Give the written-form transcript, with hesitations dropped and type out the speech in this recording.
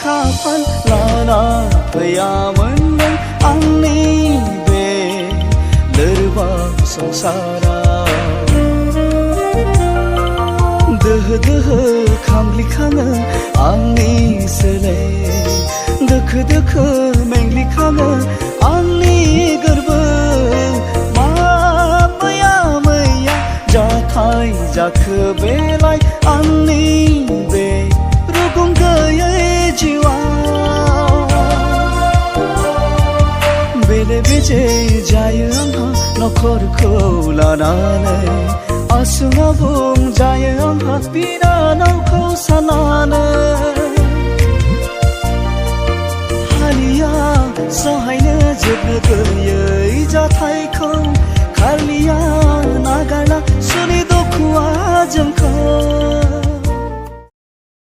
खाफाल लाना फैयामोन नों आंनि बे लोरबां संसाराव दोहो दोहो खामग्लिखाङो आंनि सोलेर दोखो दोखो मेंग्लिखाङो आंनि गोरबो मा मैया मैया जाथाय जाखो बेलाय आंनि बे रुगुं गैयै जिउआ बेले बेजे जायो आंहा नखरखौ लानानै आसु आबुं जायो आंहा बिनानाव